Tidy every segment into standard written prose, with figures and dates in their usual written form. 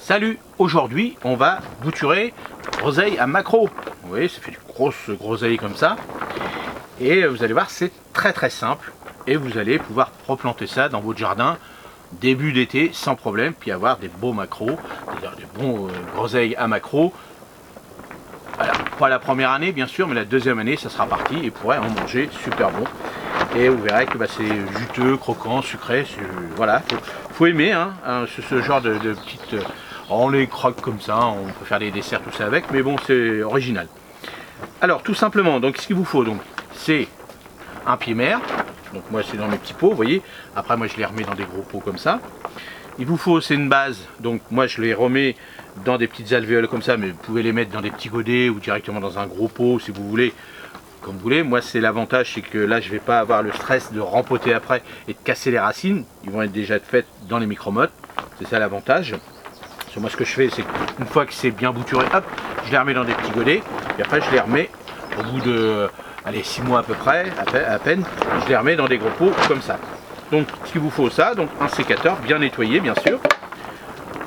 Salut, aujourd'hui on va bouturer groseille à macro. Vous voyez, ça fait du grosse groseille comme ça. Et vous allez voir, c'est très simple. Et vous allez pouvoir replanter ça dans votre jardin début d'été sans problème. Puis avoir des beaux macros, c'est-à-dire des bons groseilles à macro. Alors, pas la première année bien sûr, mais la deuxième année ça sera parti et vous pourrez en manger super bon. Et vous verrez que c'est juteux, croquant, sucré. Voilà, faut aimer ce genre de petites... On les croque comme ça, on peut faire des desserts, tout ça avec, mais bon, c'est original. Alors, tout simplement, donc ce qu'il vous faut, c'est un pied mère. Donc moi, c'est dans mes petits pots, vous voyez. Après, moi, je les remets dans des gros pots comme ça. Il vous faut, c'est une base. Donc moi, je les remets dans des petites alvéoles comme ça, mais vous pouvez les mettre dans des petits godets ou directement dans un gros pot, si vous voulez. Comme vous voulez. Moi, c'est l'avantage, c'est que là, je ne vais pas avoir le stress de rempoter après et de casser les racines. Ils vont être déjà faites dans les micro-mottes. C'est ça l'avantage. Moi, ce que je fais, c'est qu'une fois que c'est bien bouturé, hop, je les remets dans des petits godets. Et après, je les remets au bout de 6 mois à peu près, à peine, je les remets dans des gros pots comme ça. Donc, ce qu'il vous faut, ça, donc un sécateur bien nettoyé, bien sûr.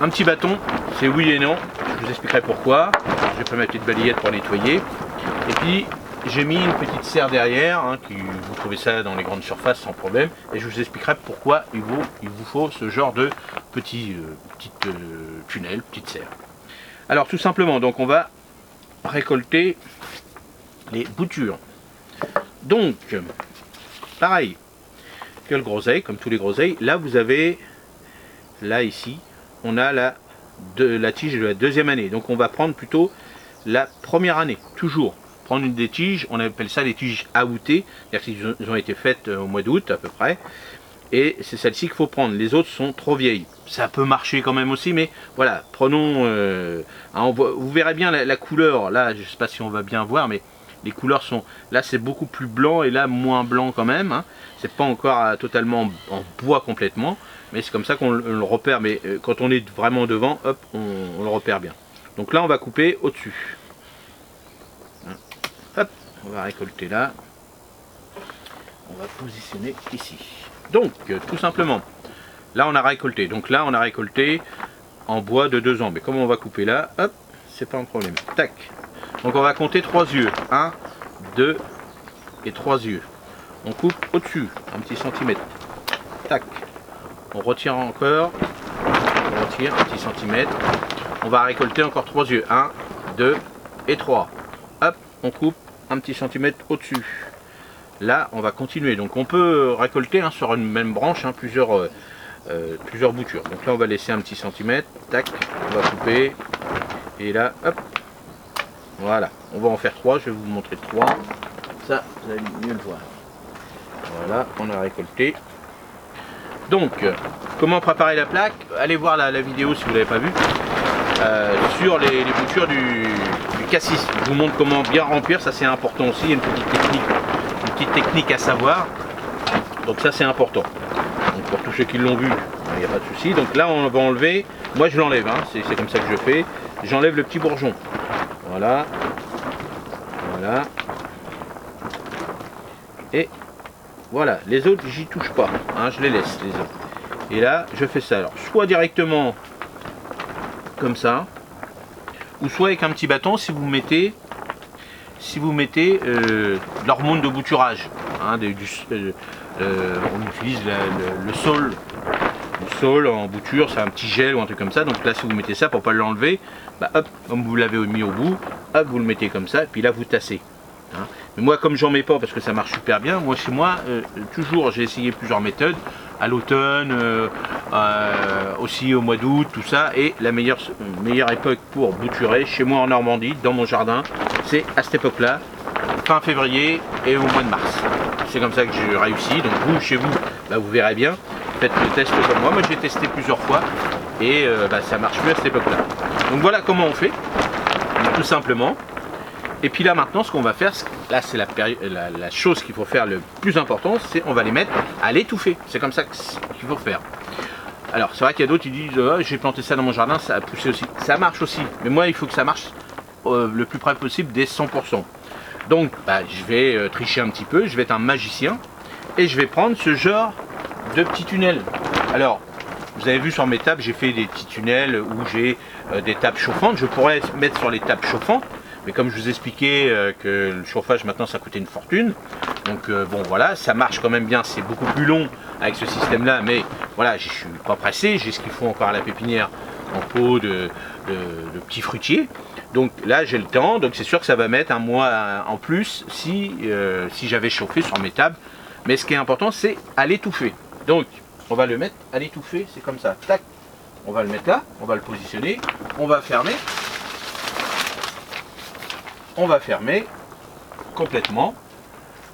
Un petit bâton, c'est oui et non. Je vous expliquerai pourquoi. J'ai pris ma petite balayette pour nettoyer. Et puis, j'ai mis une petite serre derrière, vous trouvez ça dans les grandes surfaces sans problème, et je vous expliquerai pourquoi il vous faut ce genre de petite tunnel, petite serre. Alors tout simplement, donc on va récolter les boutures. Donc, pareil que le groseille, comme tous les groseilles, là vous avez, là ici, on a la tige de la deuxième année, donc on va prendre plutôt la première année, toujours. Prendre une des tiges, on appelle ça les tiges aoûtées, c'est-à-dire qu'elles ont été faites au mois d'août à peu près, et c'est celle-ci qu'il faut prendre, les autres sont trop vieilles. Ça peut marcher quand même aussi, mais voilà, prenons, vous verrez bien la couleur, là je ne sais pas si on va bien voir, mais les couleurs sont, là c'est beaucoup plus blanc et là moins blanc quand même, c'est pas encore totalement en bois complètement, mais c'est comme ça qu'on le repère, mais quand on est vraiment devant, hop, on le repère bien. Donc là on va couper au-dessus. Hop, on va récolter là, on va positionner ici. Donc, tout simplement, là on a récolté. Donc là on a récolté en bois de 2 ans. Mais comme on va couper là, hop, c'est pas un problème. Tac. Donc on va compter 3 yeux. 1, 2 et 3 yeux. On coupe au-dessus, un petit centimètre. Tac. On retire encore. On retire un petit centimètre. On va récolter encore 3 yeux. 1, 2 et 3. Hop, on coupe un petit centimètre au-dessus. Là, on va continuer. Donc on peut récolter sur une même branche plusieurs boutures. Donc là, on va laisser un petit centimètre. Tac, on va couper. Et là, hop. Voilà. On va en faire 3. Je vais vous montrer 3. Ça, vous allez mieux le voir. Voilà, on a récolté. Donc, comment préparer la plaque? Allez voir la vidéo si vous ne l'avez pas vue. Sur les boutures du cassis. Je vous montre comment bien remplir. Ça, c'est important aussi. Il y a une petite technique à savoir. Donc ça, c'est important. Donc pour tous ceux qui l'ont vu, il n'y a pas de souci. Donc là, on va enlever. Moi, je l'enlève. C'est comme ça que je fais. J'enlève le petit bourgeon. Voilà. Voilà. Et voilà. Les autres, j'y touche pas. Je les laisse, les autres. Et là, je fais ça. Alors, soit directement comme ça, ou soit avec un petit bâton si vous mettez de l'hormone de bouturage. On utilise le sol en bouture, c'est un petit gel ou un truc comme ça. Donc là, si vous mettez ça pour pas l'enlever, hop, comme vous l'avez mis au bout, hop, vous le mettez comme ça, et puis là vous tassez. Mais moi, comme j'en mets pas parce que ça marche super bien, moi chez moi, toujours j'ai essayé plusieurs méthodes, à l'automne, aussi au mois d'août, tout ça, et la meilleure époque pour bouturer, chez moi en Normandie, dans mon jardin, c'est à cette époque-là, fin février et au mois de mars. C'est comme ça que j'ai réussi. Donc vous, chez vous, vous verrez bien, faites le test comme moi. Moi j'ai testé plusieurs fois, et ça marche mieux à cette époque-là. Donc voilà comment on fait, tout simplement. Et puis là maintenant, ce qu'on va faire, là c'est la chose qu'il faut faire le plus important, c'est on va les mettre à l'étouffer. C'est comme ça qu'il faut faire. Alors c'est vrai qu'il y a d'autres qui disent j'ai planté ça dans mon jardin, ça a poussé aussi. Ça marche aussi, mais moi il faut que ça marche le plus près possible des 100%. Donc je vais tricher un petit peu, je vais être un magicien et je vais prendre ce genre de petit tunnel. Alors Vous avez vu sur mes tables, j'ai fait des petits tunnels où j'ai des tables chauffantes. Je pourrais mettre sur les tables chauffantes, mais comme je vous expliquais que le chauffage maintenant ça coûtait une fortune, donc bon voilà, ça marche quand même bien, c'est beaucoup plus long avec ce système là, mais voilà, je suis pas pressé, j'ai ce qu'il faut encore à la pépinière en pot de petits fruitiers. Donc là j'ai le temps, donc c'est sûr que ça va mettre un mois en plus si j'avais chauffé sur mes tables. Mais ce qui est important, c'est à l'étouffer. Donc on va le mettre à l'étouffer, c'est comme ça, tac, on va le mettre là, on va le positionner, on va fermer complètement.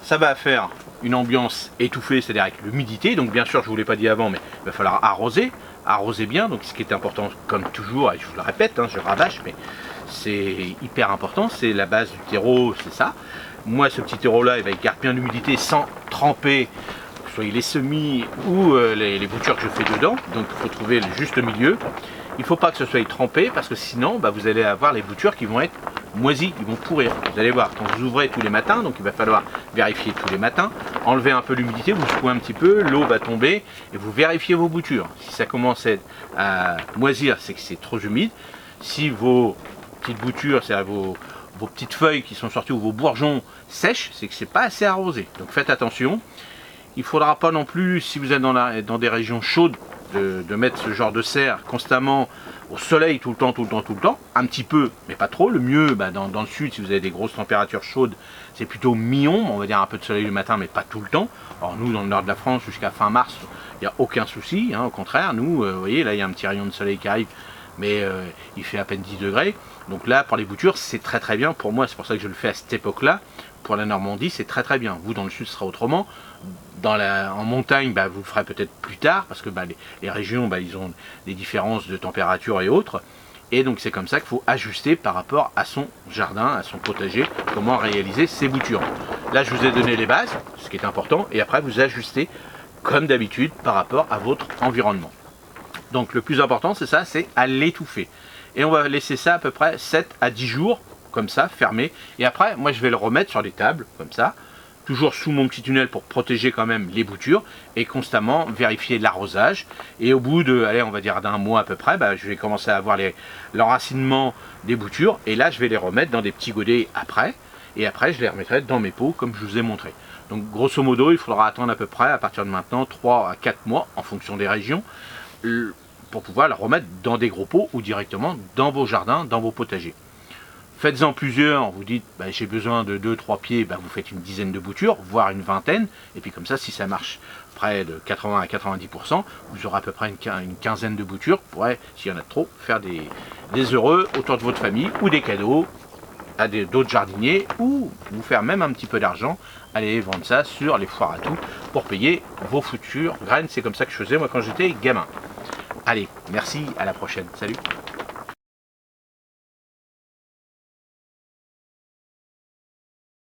Ça va faire une ambiance étouffée, c'est-à-dire avec l'humidité. Donc bien sûr, je ne vous l'ai pas dit avant, mais il va falloir arroser bien. Donc ce qui est important, comme toujours, et je vous le répète, je rabâche, mais c'est hyper important, c'est la base du terreau, c'est ça. Moi, ce petit terreau-là, il va garder bien l'humidité sans tremper, que ce soit les semis ou les boutures que je fais dedans. Donc il faut trouver le juste milieu. Il ne faut pas que ce soit trempé parce que sinon, vous allez avoir les boutures qui vont être moisies, qui vont pourrir. Vous allez voir, quand vous ouvrez tous les matins, donc il va falloir vérifier tous les matins, enlever un peu l'humidité, vous secouez un petit peu, l'eau va tomber et vous vérifiez vos boutures. Si ça commence à moisir, c'est que c'est trop humide. Si vos petites boutures, c'est-à-dire vos petites feuilles qui sont sorties ou vos bourgeons sèches, c'est que c'est pas assez arrosé. Donc faites attention. Il ne faudra pas non plus, si vous êtes dans des régions chaudes, de mettre ce genre de serre constamment au soleil tout le temps, un petit peu, mais pas trop. Le mieux, dans le sud, si vous avez des grosses températures chaudes, c'est plutôt mi-ombre, on va dire un peu de soleil le matin, mais pas tout le temps. Alors nous, dans le nord de la France, jusqu'à fin mars, il n'y a aucun souci, au contraire, nous, vous voyez, là, il y a un petit rayon de soleil qui arrive, mais il fait à peine 10 degrés. Donc là, pour les boutures, c'est très très bien. Pour moi, c'est pour ça que je le fais à cette époque-là. Pour la Normandie, c'est très très bien. Vous, dans le sud, ce sera autrement. En montagne, vous le ferez peut-être plus tard, parce que les régions, ils ont des différences de température et autres. Et donc c'est comme ça qu'il faut ajuster par rapport à son jardin, à son potager, comment réaliser ses boutures. Là, je vous ai donné les bases, ce qui est important, et après vous ajustez comme d'habitude par rapport à votre environnement. Donc le plus important, c'est ça, c'est à l'étouffer. Et on va laisser ça à peu près 7 à 10 jours, comme ça, fermé. Et après, moi je vais le remettre sur les tables, comme ça, toujours sous mon petit tunnel pour protéger quand même les boutures et constamment vérifier l'arrosage. Et au bout de, allez, on va dire d'un mois à peu près, je vais commencer à avoir l'enracinement des boutures. Et là, je vais les remettre dans des petits godets après. Et après, je les remettrai dans mes pots comme je vous ai montré. Donc grosso modo, il faudra attendre à peu près, à partir de maintenant, 3 à 4 mois en fonction des régions, pour pouvoir la remettre dans des gros pots ou directement dans vos jardins, dans vos potagers. Faites-en plusieurs, vous dites j'ai besoin de 2-3 pieds, vous faites une dizaine de boutures, voire une vingtaine, et puis comme ça, si ça marche près de 80 à 90%, vous aurez à peu près une quinzaine de boutures, vous pourrez, s'il y en a trop, faire des heureux autour de votre famille, ou des cadeaux à d'autres jardiniers, ou vous faire même un petit peu d'argent, aller vendre ça sur les foires à tout, pour payer vos futures graines. C'est comme ça que je faisais moi quand j'étais gamin. Allez, merci, à la prochaine, salut.